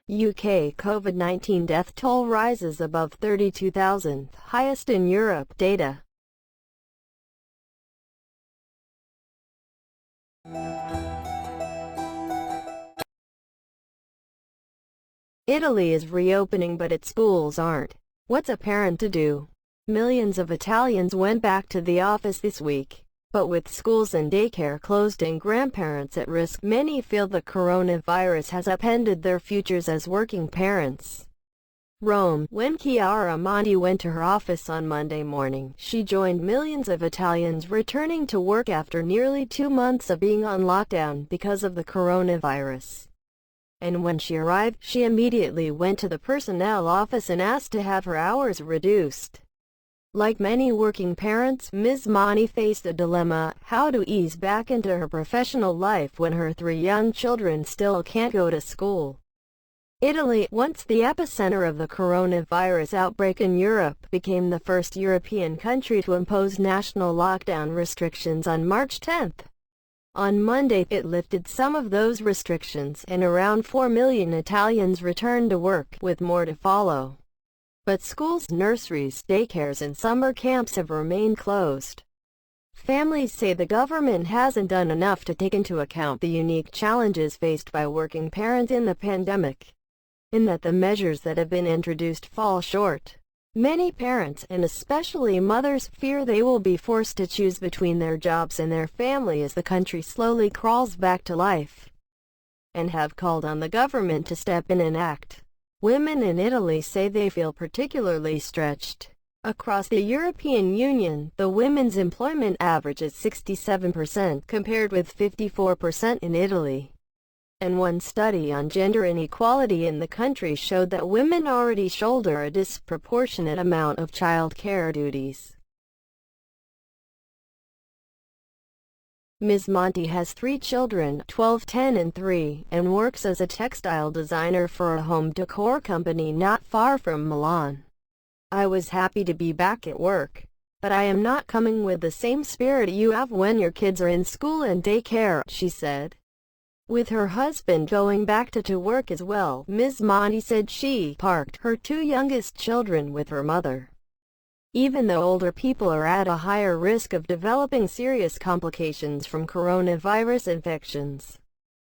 UK COVID-19 death toll rises above 32,000, highest in Europe. Data. Italy is reopening, but its schools aren't. What's a parent to do? Millions of Italians went back to the office this week, but with schools and daycare closed and grandparents at risk, many feel the coronavirus has upended their futures as working parents. Rome. When Chiara Monti went to her office on Monday morning, she joined millions of Italians returning to work after nearly 2 months of being on lockdown because of the coronavirus. And when she arrived, she immediately went to the personnel office and asked to have her hours reduced. Like many working parents, Ms. Monti faced a dilemma: how to ease back into her professional life when her 3 young children still can't go to school. Italy, once the epicenter of the coronavirus outbreak in Europe, became the first European country to impose national lockdown restrictions on March 10th. On Monday, it lifted some of those restrictions, and around 4 million Italians returned to work, with more to follow. But schools, nurseries, daycares and summer camps have remained closed. Families say the government hasn't done enough to take into account the unique challenges faced by working parents in the pandemic, and that the measures that have been introduced fall short. Many parents, and especially mothers, fear they will be forced to choose between their jobs and their family as the country slowly crawls back to life, and have called on the government to step in and act. Women in Italy say they feel particularly stretched. Across the European Union, the women's employment average is 67%, compared with 54% in Italy. And one study on gender inequality in the country showed that women already shoulder a disproportionate amount of child care duties. Ms. Monti has 3 children, 12, 10 and 3, and works as a textile designer for a home decor company not far from Milan. "I was happy to be back at work, but I am not coming with the same spirit you have when your kids are in school and daycare," she said. With her husband going back to work as well, Ms. Monti said she parked her 2 youngest children with her mother. Even though older people are at a higher risk of developing serious complications from coronavirus infections,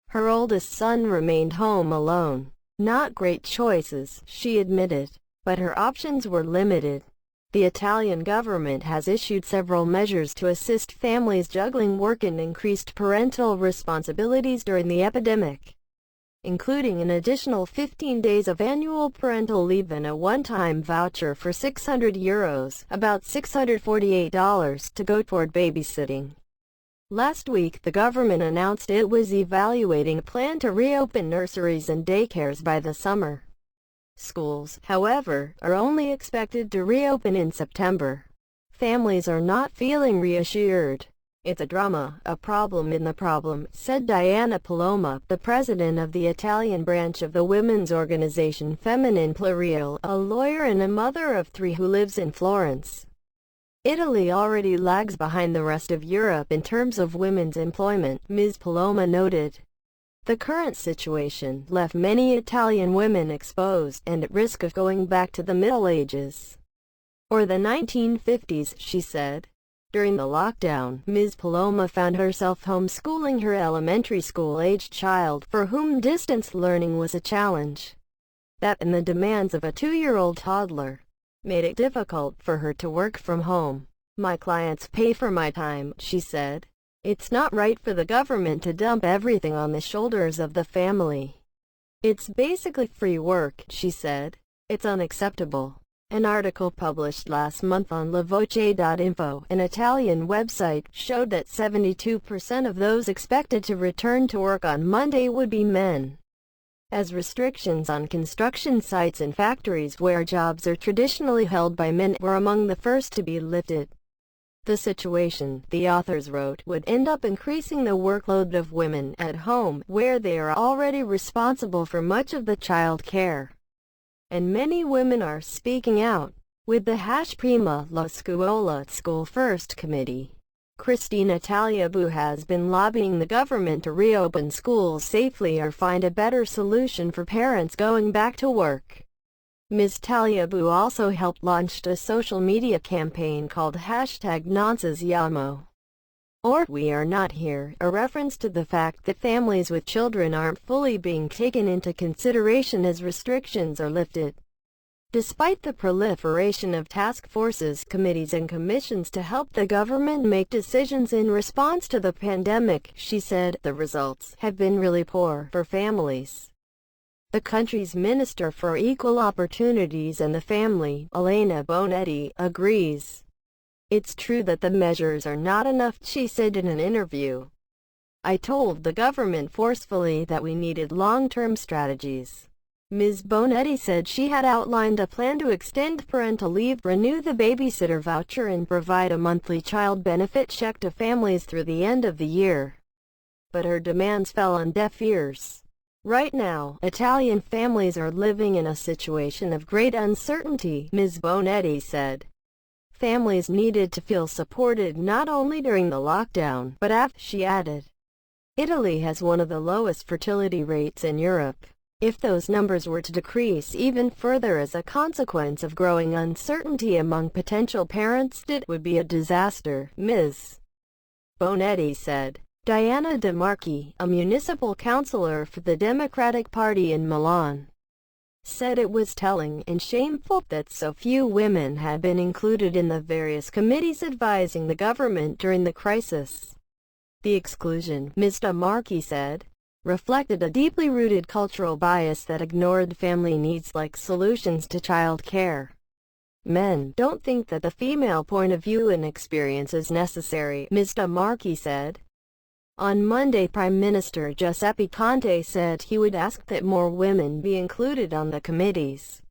her oldest son remained home alone. "Not great choices," she admitted, but her options were limited. The Italian government has issued several measures to assist families juggling work and increased parental responsibilities during the epidemic, including an additional 15 days of annual parental leave and a one-time voucher for €600, about $648, to go toward babysitting. Last week, the government announced it was evaluating a plan to reopen nurseries and daycares by the summer. Schools, however, are only expected to reopen in September. Families are not feeling reassured. "It's a drama, a problem in the problem," said Diana Paloma, the president of the Italian branch of the women's organization Feminine Plurial, a lawyer and a mother of 3 who lives in Florence. Italy already lags behind the rest of Europe in terms of women's employment, Ms. Paloma noted. The current situation left many Italian women exposed and at risk of going back to the Middle Ages or the 1950s, she said. During the lockdown, Ms. Paloma found herself homeschooling her elementary school-aged child, for whom distance learning was a challenge. That and the demands of a 2-year-old toddler made it difficult for her to work from home. "My clients pay for my time," she said. "It's not right for the government to dump everything on the shoulders of the family. It's basically free work," she said. "It's unacceptable." An article published last month on LaVoce.info, an Italian website, showed that 72% of those expected to return to work on Monday would be men, as restrictions on construction sites and factories where jobs are traditionally held by men were among the first to be lifted. The situation, the authors wrote, would end up increasing the workload of women at home, where they are already responsible for much of the child care. And many women are speaking out, with the Prima la Scuola School First Committee Christina Taliabu has been lobbying the government to reopen schools safely or find a better solution for parents going back to work. Ms. Taliabu also helped launch a social media campaign called #NonsasYamo, or We Are Not Here, a reference to the fact that families with children aren't fully being taken into consideration as restrictions are lifted. Despite the proliferation of task forces, committees and commissions to help the government make decisions in response to the pandemic, she said, the results have been really poor for families. The country's Minister for Equal Opportunities and the Family, Elena Bonetti, agrees. It's true that the measures are not enough, she said in an interview. I told the government forcefully that we needed long-term strategies. Ms. Bonetti said she had outlined a plan to extend parental leave, renew the babysitter voucher, and provide a monthly child benefit check to families through the end of the year. But her demands fell on deaf ears. Right now, Italian families are living in a situation of great uncertainty, Ms. Bonetti said. Families needed to feel supported not only during the lockdown, but after, she added. Italy has one of the lowest fertility rates in Europe. If those numbers were to decrease even further as a consequence of growing uncertainty among potential parents, it would be a disaster, Ms. Bonetti said. Diana De Marchi, a municipal councillor for the Democratic Party in Milan, said it was telling and shameful that so few women had been included in the various committees advising the government during the crisis. The exclusion, Ms. De Marchi said, reflected a deeply rooted cultural bias that ignored family needs like solutions to child care. Men don't think that the female point of view and experience is necessary, Ms. De Marchi said. On Monday, Prime Minister Giuseppe Conte said he would ask that more women be included on the committees.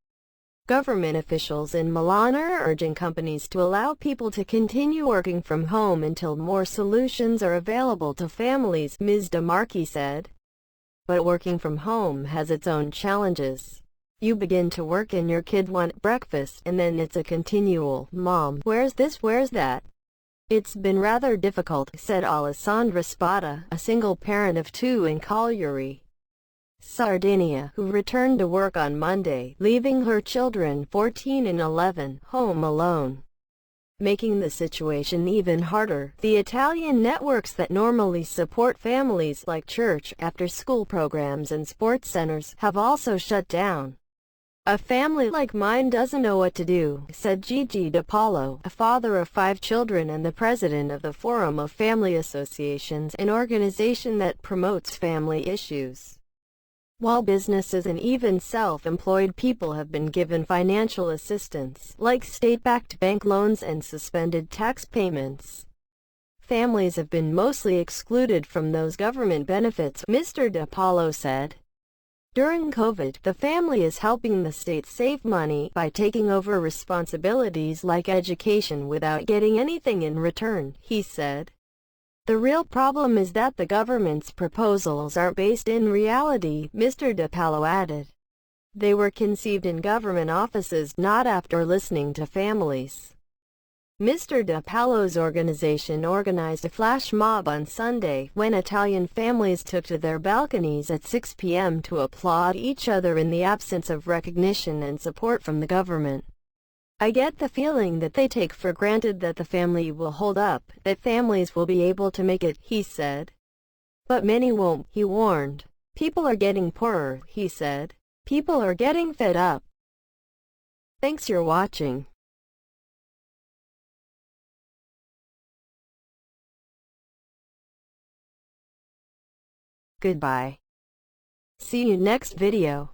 Government officials in Milan are urging companies to allow people to continue working from home until more solutions are available to families, Ms. De Marchi said. But working from home has its own challenges. You begin to work and your kid wants breakfast, and then it's a continual, "Mom, where's this, where's that?" It's been rather difficult, said Alessandra Spada, a single parent of 2 in Cagliari, Sardinia, who returned to work on Monday, leaving her children, 14 and 11, home alone. Making the situation even harder, the Italian networks that normally support families like church, after-school programs and sports centers have also shut down. A family like mine doesn't know what to do, said Gigi DiPaolo, a father of 5 children and the president of the Forum of Family Associations, an organization that promotes family issues. While businesses and even self-employed people have been given financial assistance, like state-backed bank loans and suspended tax payments, families have been mostly excluded from those government benefits, Mr. DiPaolo said. During COVID, the family is helping the state save money by taking over responsibilities like education without getting anything in return, he said. The real problem is that the government's proposals aren't based in reality, Mr. DiPaolo added. They were conceived in government offices, not after listening to families. Mr. DiPaolo's organization organized a flash mob on Sunday when Italian families took to their balconies at 6 p.m. to applaud each other in the absence of recognition and support from the government. I get the feeling that they take for granted that the family will hold up, that families will be able to make it, he said. But many won't, he warned. People are getting poorer, he said. People are getting fed up. Thanks for watching. Goodbye. See you next video.